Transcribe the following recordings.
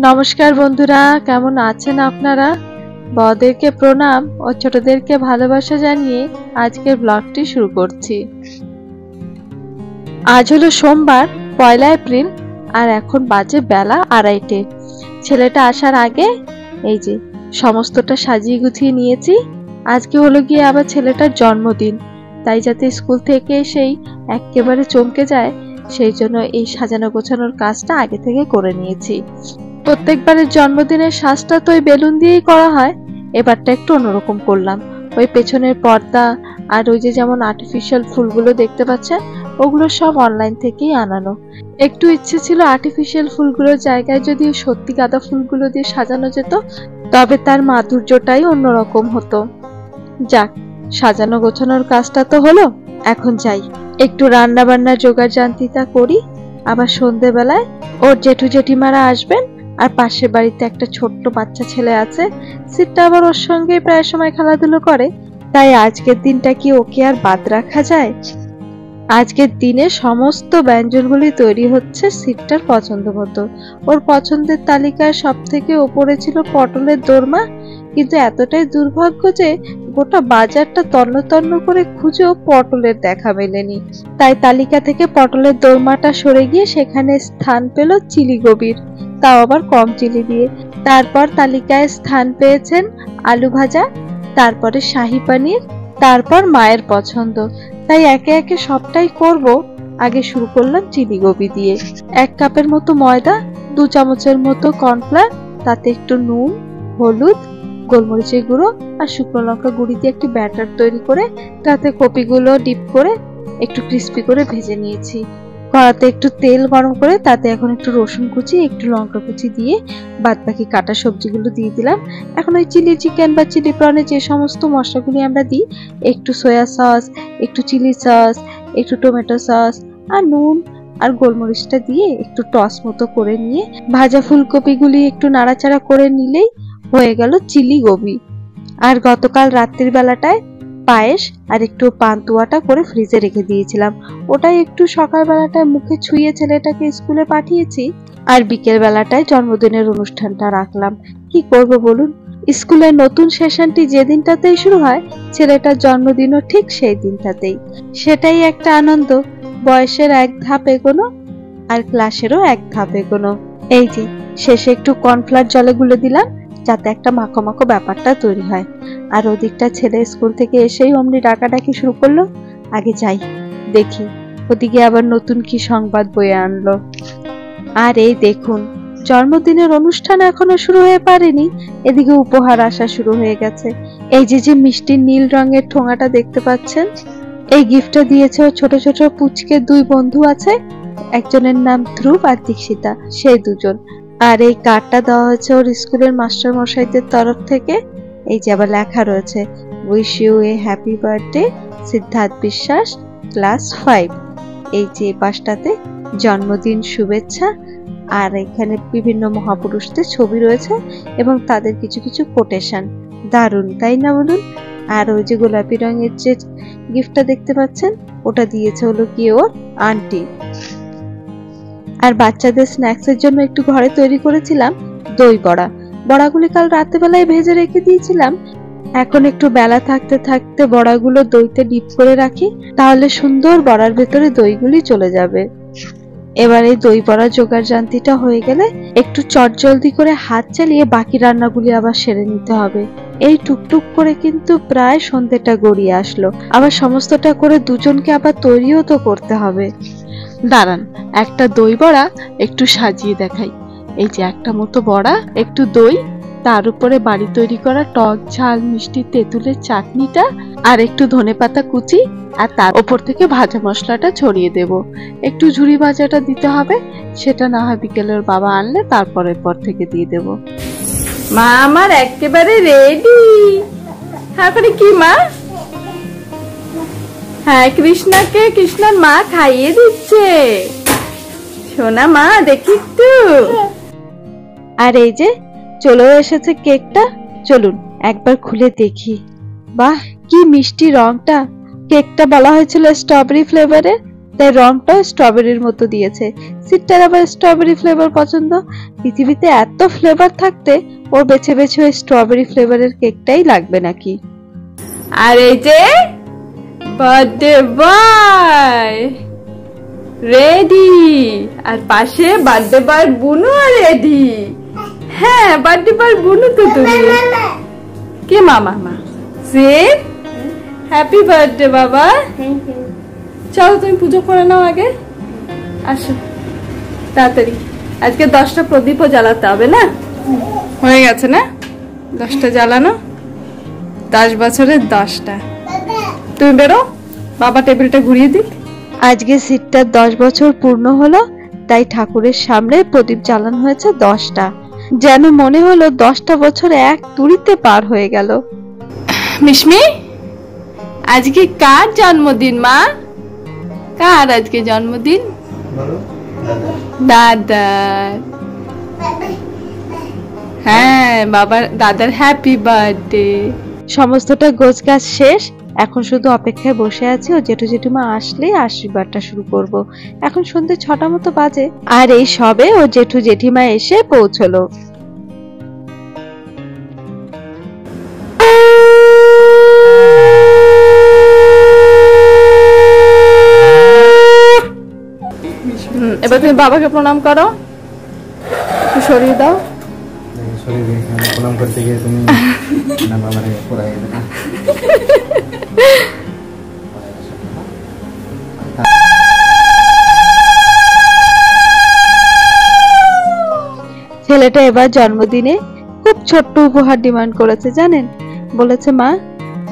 নমস্কার বন্ধুরা, কেমন আছেন আপনারা? বড়দেরকে প্রণাম ও ছোটদেরকে ভালোবাসা জানিয়ে আজকের ব্লগটি শুরু করছি। আজ হলো সোমবার 1 এপ্রিল আর এখন বাজে বেলা 2:30। ছেলেটা আসার আগে এই যে সমস্তটা সাজিয়ে গুছিয়ে নিয়েছি। আজকে হলো গিয়ে আবার ছেলেটার জন্মদিন, তাই যাতে স্কুল থেকে এসেই একেবারে চমকে যায় সেই জন্য এই সাজানো গোছানোর কাজটা আগে থেকে করে নিয়েছি। প্রত্যেকবারের জন্মদিনের সাজটা তো ওই বেলুন দিয়েই করা হয়, এবারটা একটু অন্যরকম করলাম। ওই পেছনের পর্দা আর ওই যে যেমন আর্টিফিশিয়াল ফুলগুলো দেখতে পাচ্ছেন, ওগুলো সব অনলাইন থেকেই আনানো। একটু ইচ্ছে ছিল আর্টিফিশিয়াল ফুলগুলোর জায়গায় যদি সত্যি গাঁদা ফুলগুলো দিয়ে সাজানো যেত, তবে তার মাধুর্যটাই অন্যরকম হতো। যাক, সাজানো গোছানোর কাজটা তো হলো, এখন যাই একটু রান্না বান্নার জোগাড় জান্তিটা করি। আবার সন্ধেবেলায় ওর জেঠু জেঠিমারা আসবেন, আর পাশের বাড়িতে একটা ছোট্ট বাচ্চা ছেলে আছে, সিটটা আবার ওর সঙ্গে প্রায় সময় খেলাধুলো করে, তাই আজকের দিনটা কি ওকে আর বাদ রাখা যায়? আজকের দিনে সমস্ত ব্যঞ্জনগুলি তৈরি হচ্ছে সিটটার পছন্দ মতো। ওর পছন্দের তালিকায় সব থেকে ওপরে ছিল পটলের দোরমা, কিন্তু এতটাই দুর্ভাগ্য যে গোটা বাজারটা তন্ন তন্ন করে খুঁজেও পটলের দেখা মেলেনি। তাই তালিকা থেকে পটলের দোরমাটা সরে গিয়ে সেখানে স্থান পেল চিলি গোবির, তাও আবার কম চিলি দিয়ে। তারপর তালিকায় স্থান পেয়েছেন আলু ভাজা, তারপরে শাহী পানির, তারপর মায়ের পছন্দ। তাই একে একে সবটাই করব। আগে শুরু করলাম চিলি গোবি দিয়ে। 1 কাপের মতো ময়দা, 2 চামচের মতো কর্নফ্লাওয়ার, তাতে একটু নুন, হলুদ, গোলমরিচের গুঁড়ো আর শুকনো লঙ্কা গুঁড়ি দিয়ে একটি ব্যাটার তৈরি করে তাতে কপিগুলো ডিপ করে একটু ক্রিস্পি করে ভেজে নিয়েছি। কড়াতে একটু তেল গরম করে তাতে এখন একটু রসুন কুচি, একটু লঙ্কা কুচি দিয়ে বাদ বাকি কাটা সবজিগুলো দিয়ে দিলাম। এখন ওই চিলি চিকেন বা চিলি প্রনে যে সমস্ত মশলাগুলি আমরা দিই, একটু সয়া সস, একটু চিলি সস, একটু টমেটো সস আর নুন আর গোলমরিচটা দিয়ে একটু টস মতো করে নিয়ে ভাজা ফুলকপিগুলি একটু নাড়াচাড়া করে নিলেই হয়ে গেল চিলি গোবি। আর গতকাল রাত্রির বেলাটায় পায়েস আর একটু পান্তুয়াটা করে ফ্রিজে রেখে দিয়েছিলাম, ওটাই একটু সকালবেলাটায় মুখে ছুঁয়ে ছেলেটাকে স্কুলে পাঠিয়েছি। আর বিকেল বেলাটায় জন্মদিনের অনুষ্ঠানটা রাখলাম। কি করব বলুন, স্কুলের নতুন সেশনটি যে দিনটাতেই শুরু হয়, ছেলেটার জন্মদিনও ঠিক সেই দিনটাতেই। সেটাই একটা আনন্দ, বয়সের 1 ধাপ এগোনো আর ক্লাসেরও 1 ধাপ এগোনো। এই যে শেষে একটু কর্নফ্লাওয়ার জলে গুলে দিলাম যাতে একটা মাখো মাখো ব্যাপারটা তৈরি হয়। আর ওদিকটা ছেলে স্কুল থেকে এসেই অমনি ডাকাডাকি শুরু করলো। আগে যাই দেখি ওদিকে আবার নতুন কি সংবাদ বয়ে আনলো। আর এই দেখুন, জন্মদিনের অনুষ্ঠান এখনো শুরু হয়ে পারেনি, এদিকে উপহার আসা শুরু হয়ে গেছে। এই যে মিষ্টির নীল রঙের ঠোঙাটা দেখতে পাচ্ছেন, এই গিফটটা দিয়েছে ও ছোট ছোট পুচকে 2 বন্ধু আছে, একজনের নাম ধ্রুব আর দীক্ষিতা, সেই দুজন। আর এই কার্ডটা দেওয়া হয়েছে ওর স্কুলের মাস্টার মশাইদের তরফ থেকে। এই যে আবার লেখা রয়েছে, wish you a happy birthday Siddharth Biswas, class 5। এই যে পাশটাতে জন্মদিন শুভেচ্ছা, আর এখানে বিভিন্ন মহাপুরুষদের ছবি রয়েছে এবং তাদের কিছু কিছু কোটেশন। দারুণ, তাই না বলুন? আর ওই যে গোলাপি রঙের যে গিফটটা দেখতে পাচ্ছেন, ওটা দিয়েছে হলো কি ওর আন্টি। আর বাচ্চাদের স্ন্যাক্সের জন্য একটু ঘরে তৈরি করেছিলাম দই বড়া। বড়াগুলি কাল রাতেবেলায় ভেজে রেখে দিয়েছিলাম, এখন একটু বেলা থাকতে থাকতে বড়াগুলো দইতে ডিপ করে রাখি, তাহলে সুন্দর বড়ার ভেতরে দইগুলি চলে যাবে। এবার এই দই বড়া জোগাড় জান্তিটা হয়ে গেলে একটু চটজলদি করে হাত চালিয়ে বাকি রান্নাগুলি আবার সেরে নিতে হবে। এই টুকটুক করে কিন্তু প্রায় সন্ধ্যেটা গড়িয়ে আসলো। আবার সমস্তটা করে দুজনকে আবার তৈরিও তো করতে হবে। দাঁড়ান, একটা দই বড়া একটু সাজিয়ে দেখাই। এই যে একটা মতো বড়া, একটু দই, তার উপরে বাড়ি তৈরি করা টক ঝাল মিষ্টি তেঁতুলের চাটনিটা, আর একটু ধনেপাতা কুচি, আর তার উপর থেকে ভাজা মশলাটা ছড়িয়ে দেব। একটু ঝুরি ভাজাটা দিতে হবে, সেটা না হয় বিকেলের বাবা আনলে তারপরের পর থেকে দিয়ে দেব। মা আমার একেবারে রেডি। হ্যাঁ কি মা? হ্যাঁ, কৃষ্ণাকে কৃষ্ণার মা খাইয়ে দিচ্ছে। সোনা মা দেখি একটু। আর এই যে চলেও এসেছে কেকটা, চলুন একবার খুলে দেখি। বাহ, কি মিষ্টি রংটা। কেকটা বলা হয়েছিল স্ট্রবেরি ফ্লেভারের, তাই রংটাও স্ট্রবেরির মতো দিয়েছে। সিটটার আবার স্ট্রবেরি ফ্লেভার পছন্দ। পৃথিবীতে এত ফ্লেভার থাকতে ও বেছে বেছে ওই স্ট্রবেরি ফ্লেভারের কেকটাই লাগবে নাকি। আর এই যে বার্থডে বয় রেডি, আর পাশে বার্থডে বয় বুনু রেডি। হ্যাঁ, বার্থডে বয় বুনু তো তুমি। কে মামা মা সে হ্যাপি বার্থডে বাবা। চলো তুমি পুজো করে নাও আগে, আসো তাড়াতাড়ি। আজকে 10টা প্রদীপও জ্বালাতে হবে না? হয়ে গেছে না 10টা জ্বালানো? 10 বছরের 10টা। তুমি বেরো, বাবা টেবিলটা ঘুরিয়ে দিক। আজকে সিটটার 10 বছর পূর্ণ হলো, তাই ঠাকুরের সামনে প্রদীপ জ্বালানো হয়েছে 10টা। যেন মনে হলো 10টা বছর এক তুড়িতে পার হয়ে গেল। মিশমি, আজকে কার জন্মদিন মা? কার আজকে জন্মদিন? দাদার। হ্যাঁ, বাবার দাদার হ্যাপি বার্থডে। সমস্তটা গোছগাছ শেষ, এখন শুধু অপেক্ষায় বসে আছি ও জেঠু জেঠুমা আসলে আশীর্বাদটা শুরু করব। এখন সন্ধ্যে 6টা মতো বাজে, আর এই সবে ও জেঠু জেঠিমা এসে পৌঁছলো। এবার তুমি বাবাকে প্রণাম করো, একটু সরিয়ে দাও। প্রণাম করতে গিয়ে তুমি ছেলেটা এবার জন্মদিনে খুব ছোট্ট উপহার ডিমান্ড করেছে জানেন। বলেছে মা,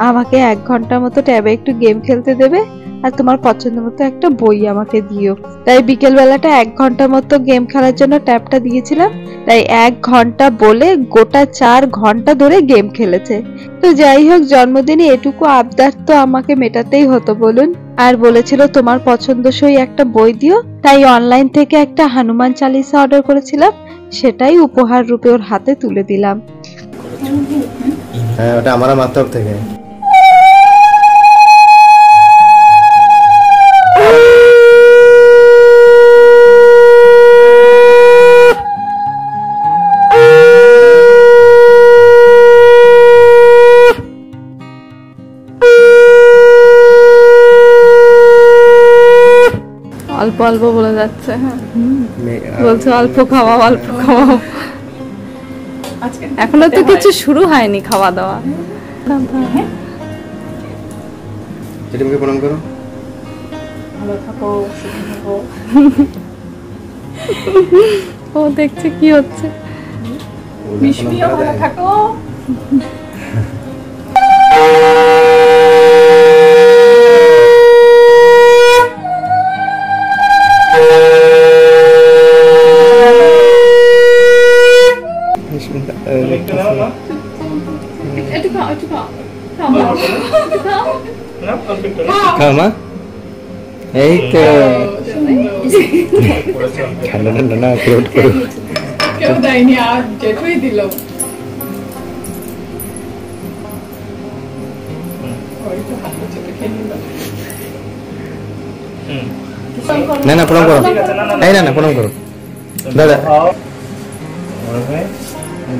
আমাকে 1 ঘন্টার মতো ট্যাবে একটু গেম খেলতে দেবে, আর তোমার পছন্দ মতো একটা বই আমাকে দিও। তাই বিকেল বেলাটা 1 ঘন্টার মতো গেম খেলার জন্য ট্যাবটা দিয়েছিলাম। তাই 1 ঘন্টা বলে গোটা 4 ঘন্টা ধরে গেম খেলেছে। তো যাই হোক, জন্মদিনে এটুকু আবদার তো আমাকে মেটাতেই হতো বলুন। আর বলেছিল তোমার পছন্দসই একটা বই দিও, তাই অনলাইন থেকে একটা হনুমান চালিসা অর্ডার করেছিলাম, সেটাই উপহার রূপে ওর হাতে তুলে দিলাম। হ্যাঁ, ওটা আমার মাত্র থেকে। অল্প অল্প বলে যাচ্ছে। হ্যাঁ, বলছে অল্প খাওয়া অল্প খাওয়া। এখনো তো কিছু শুরু হয়নি খাওয়া দাওয়া। জেঠিমাকে প্রণাম করো। ভালো থাকো, সুখী থাকো। ও দেখছে কি হচ্ছে। মিশমিও ভালো থাকো। এই তো ঠান্ডা ঠান্ডা না, কেউ দেয়নি, আর জেঠুই দিল। না না প্রণাম করো, এই না না প্রণাম করো দাদা।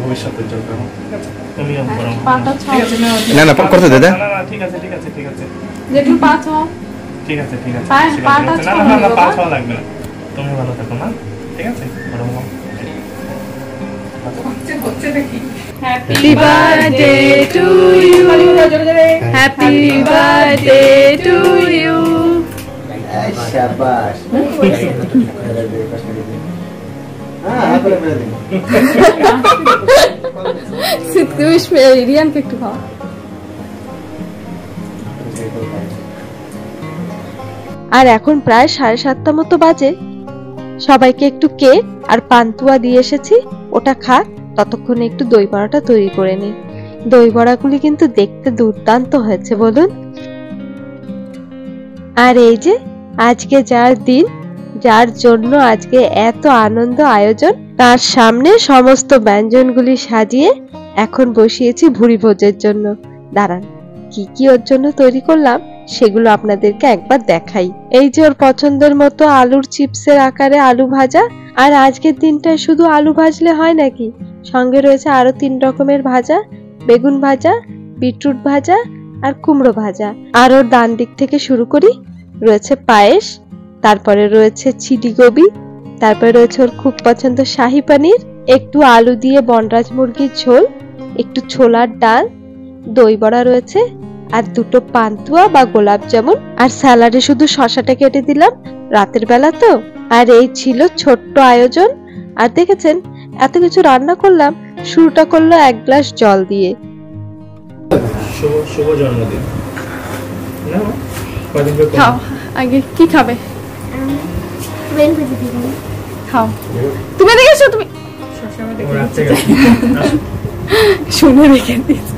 ভবিষ্যতের জন্য না না করতে দাদা। ঠিক আছে ঠিক আছে ঠিক আছে জেঠু পাঁচ হও। ঠিক আছে ঠিক আছে পাঁচ হওয়া লাগবে না, তুমি ভালো থাকো না, ঠিক আছে। হচ্ছে দেখি। Happy birthday to you. Happy birthday to you. शाबाश। রিয়ানকে একটু খাওয়া। আর এখন প্রায় 7:30 মতো বাজে। সবাইকে একটু কেক আর পান্তুয়া দিয়ে এসেছি, ওটা খা। ততক্ষণে একটু দই বড়াটা তৈরি করে নি। দই বড়াগুলি কিন্তু দেখতে দুর্দান্ত হয়েছে বলুন। আর এই যে আজকে যার দিন, যার জন্য আজকে এত আনন্দ আয়োজন, তার সামনে সমস্ত ব্যঞ্জনগুলি সাজিয়ে এখন বসিয়েছি ভুরি ভোজের জন্য। দাঁড়ান, কি কি ওর জন্য তৈরি করলাম সেগুলো আপনাদেরকে একবার দেখাই। এই যে ওর পছন্দের মতো আলুর চিপসের আকারে আলু ভাজা। আর আজকের দিনটায় শুধু আলু ভাজলে হয় নাকি, সঙ্গে রয়েছে আরো 3 রকমের ভাজা, বেগুন ভাজা, বিটরুট ভাজা আর কুমড়ো ভাজা। আর ওর ডান দিক থেকে শুরু করি, রয়েছে পায়েস, তারপরে রয়েছে চিলি গোবি, তারপরে রয়েছে ওর খুব পছন্দ শাহি পনির, একটু আলু দিয়ে বনরাজ মুরগির ঝোল, একটু ছোলার ডাল, দই বড়া রয়েছে, আর 2টো পান্তুয়া বা গোলাপ জামুন, আর স্যালাডে শুধু শসাটা কেটে দিলাম, রাতের বেলা তো। আর এই ছিল ছোট্ট আয়োজন। আর দেখেছেন এত কিছু রান্না করলাম, শুরুটা করলো 1 গ্লাস জল দিয়ে। শুভ জন্মদিন। না কদিন পর খাও আগে কি খাবে খাও। তুমি দেখেছো তুমি শুনে রেখে দিয়েছো।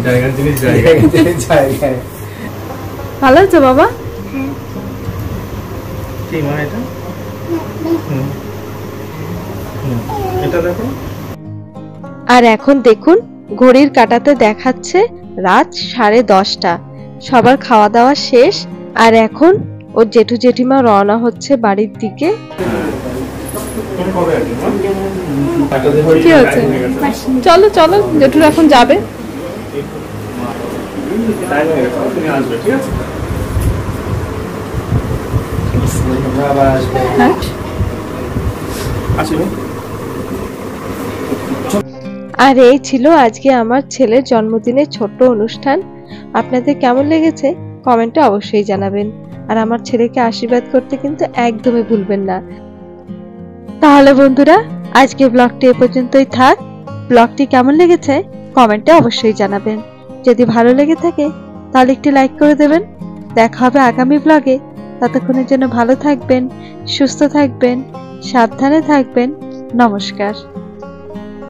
জায়গার জিনিস জায়গায়। ভালো আছে বাবা? কি মা এটা? এটা দেখো। আর এখন দেখুন ঘড়ির কাঁটাতে দেখাচ্ছে রাত 10:30। সবার খাওয়া দাওয়া শেষ। আর এখন ওর জেঠু জেঠিমা রওনা হচ্ছে বাড়ির দিকে। কি হচ্ছে? চলো চলো, জেঠুর এখন যাবে। তুমি আসবে, ঠিক আছে? হ্যাঁ আসবে। আর এই ছিল আজকে আমার ছেলের জন্মদিনের ছোট্ট অনুষ্ঠান। আপনাদের কেমন লেগেছে কমেন্টে অবশ্যই জানাবেন। আর আমার ছেলেকে আশীর্বাদ করতে কিন্তু একদমই ভুলবেন না। তাহলে বন্ধুরা আজকে ব্লগটি এ পর্যন্তই থাক। ব্লগটি কেমন লেগেছে কমেন্টে অবশ্যই জানাবেন। যদি ভালো লেগে থাকে তাহলে একটি লাইক করে দেবেন। দেখা হবে আগামী ব্লগে। ততক্ষণের জন্য ভালো থাকবেন, সুস্থ থাকবেন, সাবধানে থাকবেন। নমস্কার।